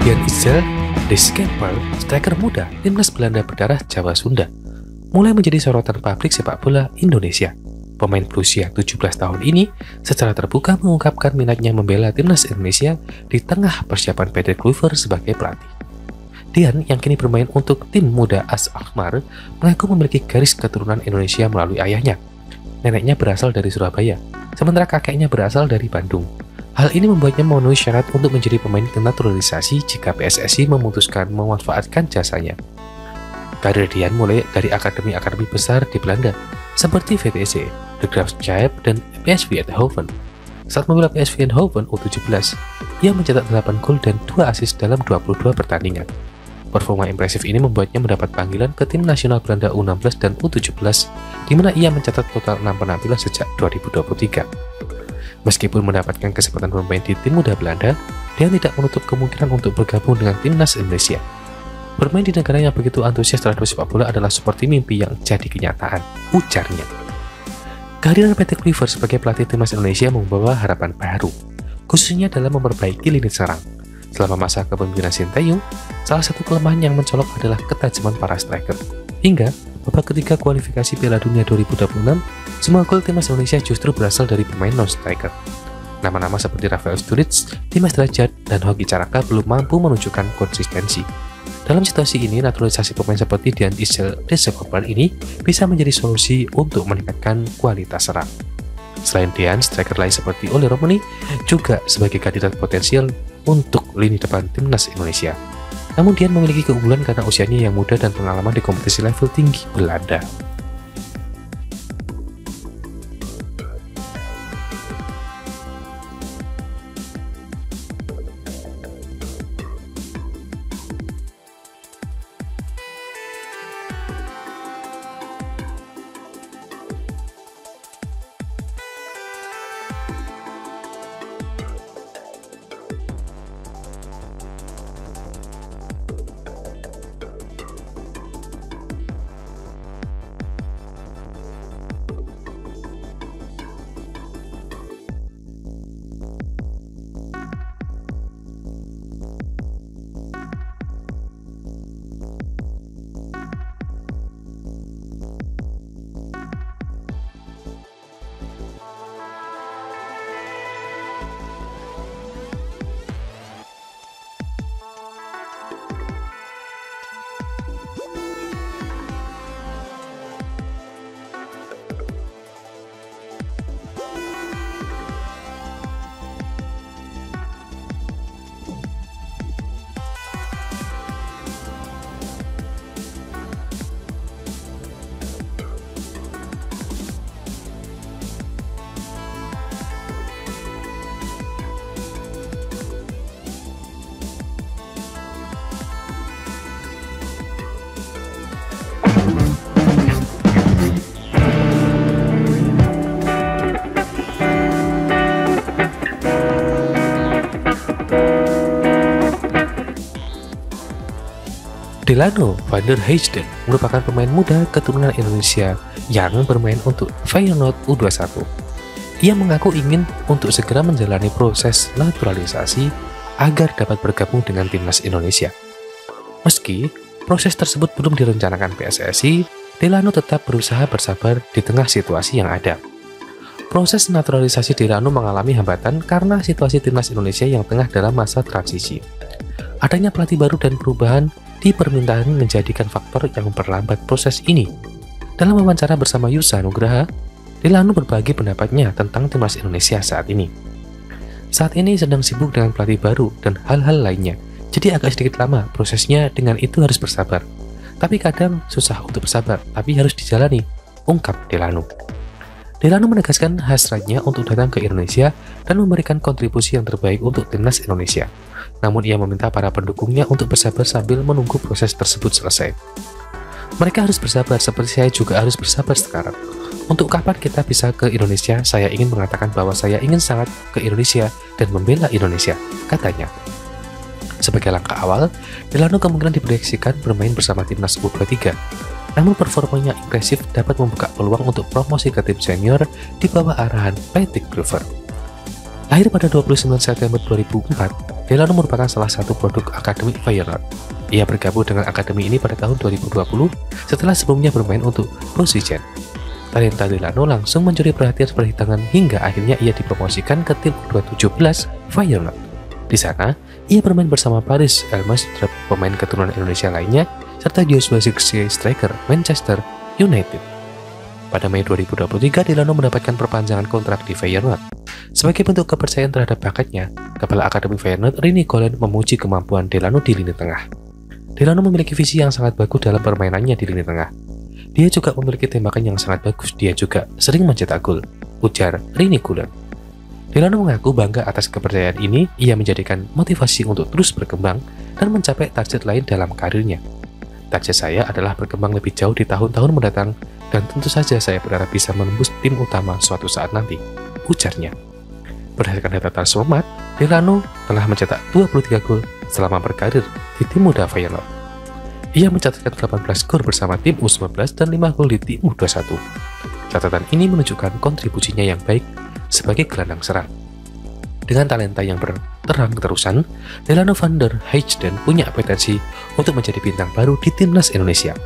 Dian Isdal Deschamper, striker muda timnas Belanda berdarah Jawa Sunda, mulai menjadi sorotan publik sepak bola Indonesia. Pemain berusia 17 tahun ini secara terbuka mengungkapkan minatnya membela timnas Indonesia di tengah persiapan Patrick Kluivert sebagai pelatih. Dian yang kini bermain untuk tim muda AS Alkmaar mengaku memiliki garis keturunan Indonesia melalui ayahnya. Neneknya berasal dari Surabaya, sementara kakeknya berasal dari Bandung. Hal ini membuatnya memenuhi syarat untuk menjadi pemain naturalisasi jika PSSI memutuskan memanfaatkan jasanya. Karir Dian mulai dari akademi-akademi besar di Belanda, seperti VTC, De Graafschap, dan PSV Eindhoven. Saat membela PSV Eindhoven U17, ia mencetak 8 gol dan 2 assist dalam 22 pertandingan. Performa impresif ini membuatnya mendapat panggilan ke tim nasional Belanda U16 dan U17, di mana ia mencatat total 6 penampilan sejak 2023. Meskipun mendapatkan kesempatan bermain di tim muda Belanda, dia tidak menutup kemungkinan untuk bergabung dengan timnas Indonesia. Bermain di negara yang begitu antusias terhadap sepak bola adalah seperti mimpi yang jadi kenyataan, ujarnya. Kehadiran Patrick Kluivert sebagai pelatih timnas Indonesia membawa harapan baru, khususnya dalam memperbaiki lini serang. Selama masa kepemimpinan Sinteyong, salah satu kelemahan yang mencolok adalah ketajaman para striker. Hingga babak ketiga kualifikasi Piala Dunia 2026, semua gol timnas Indonesia justru berasal dari pemain non-striker. Nama-nama seperti Rafael Sturridge, Dimas Derajat, dan Hoki Caraka belum mampu menunjukkan konsistensi. Dalam situasi ini, naturalisasi pemain seperti Dian Isdal Deschamper ini bisa menjadi solusi untuk meningkatkan kualitas serang. Selain Dian, striker lain seperti Oleh Romani juga sebagai kandidat potensial untuk lini depan timnas Indonesia. Namun Dian memiliki keunggulan karena usianya yang muda dan pengalaman di kompetisi level tinggi Belanda. Delano van der Heijden merupakan pemain muda keturunan Indonesia yang bermain untuk Feyenoord U21. Ia mengaku ingin untuk segera menjalani proses naturalisasi agar dapat bergabung dengan timnas Indonesia. Meski proses tersebut belum direncanakan PSSI, Delano tetap berusaha bersabar di tengah situasi yang ada. Proses naturalisasi Delano mengalami hambatan karena situasi timnas Indonesia yang tengah dalam masa transisi. Adanya pelatih baru dan perubahan di permintaan menjadikan faktor yang memperlambat proses ini. Dalam wawancara bersama Yusa Nugraha, Delano berbagi pendapatnya tentang timnas Indonesia saat ini. Saat ini sedang sibuk dengan pelatih baru dan hal-hal lainnya, jadi agak sedikit lama prosesnya, dengan itu harus bersabar. Tapi kadang susah untuk bersabar, tapi harus dijalani, ungkap Delano. Delano menegaskan hasratnya untuk datang ke Indonesia dan memberikan kontribusi yang terbaik untuk timnas Indonesia. Namun ia meminta para pendukungnya untuk bersabar sambil menunggu proses tersebut selesai. Mereka harus bersabar seperti saya juga harus bersabar sekarang. Untuk kapan kita bisa ke Indonesia, saya ingin mengatakan bahwa saya ingin sangat ke Indonesia dan membela Indonesia, katanya. Sebagai langkah awal, Delano kemungkinan diproyeksikan bermain bersama timnas U23. Namun performanya impresif dapat membuka peluang untuk promosi ke tim senior di bawah arahan Patrick Kluivert. Lahir pada 29 September 2004, Delano merupakan salah satu produk Akademi Feyenoord. Ia bergabung dengan akademi ini pada tahun 2020 setelah sebelumnya bermain untuk Procision. Talenta Delano langsung mencuri perhatian perhitungan hingga akhirnya ia dipromosikan ke tim U17 Feyenoord. Di sana, ia bermain bersama Paris Elmas, pemain keturunan Indonesia lainnya, serta Joshua Zirkzee, striker Manchester United. Pada Mei 2023, Delano mendapatkan perpanjangan kontrak di Feyenoord. Sebagai bentuk kepercayaan terhadap bakatnya, Kepala Akademi Feyenoord Rini Kolen memuji kemampuan Delano di lini tengah. Delano memiliki visi yang sangat bagus dalam permainannya di lini tengah. Dia juga memiliki tembakan yang sangat bagus, dia juga sering mencetak gol, ujar Rini Kolen. Delano mengaku bangga atas kepercayaan ini, ia menjadikan motivasi untuk terus berkembang dan mencapai target lain dalam karirnya. Target saya adalah berkembang lebih jauh di tahun-tahun mendatang, dan tentu saja saya berharap bisa menembus tim utama suatu saat nanti, ujarnya. Berdasarkan data Transfermarkt, Delano telah mencetak 23 gol selama berkarir di tim muda Feyenoord. Ia mencatatkan 18 gol bersama tim U19 dan 5 gol di tim U21. Catatan ini menunjukkan kontribusinya yang baik sebagai gelandang serang. Dengan talenta yang berterang-terusan, Delano van der Heijden punya potensi untuk menjadi bintang baru di timnas Indonesia.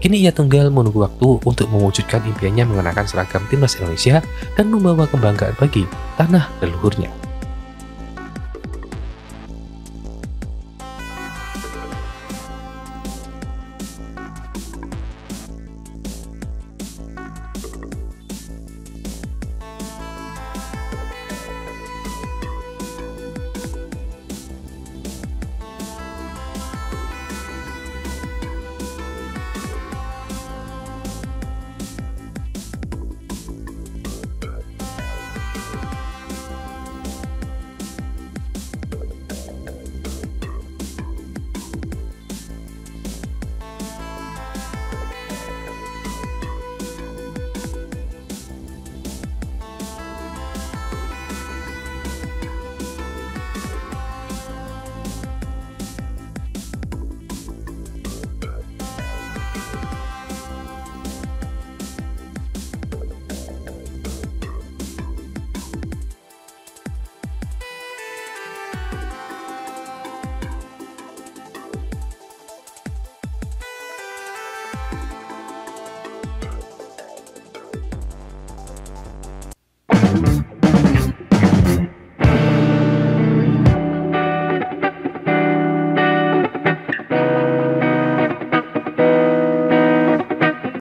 Kini ia tinggal menunggu waktu untuk mewujudkan impiannya mengenakan seragam timnas Indonesia dan membawa kebanggaan bagi tanah leluhurnya.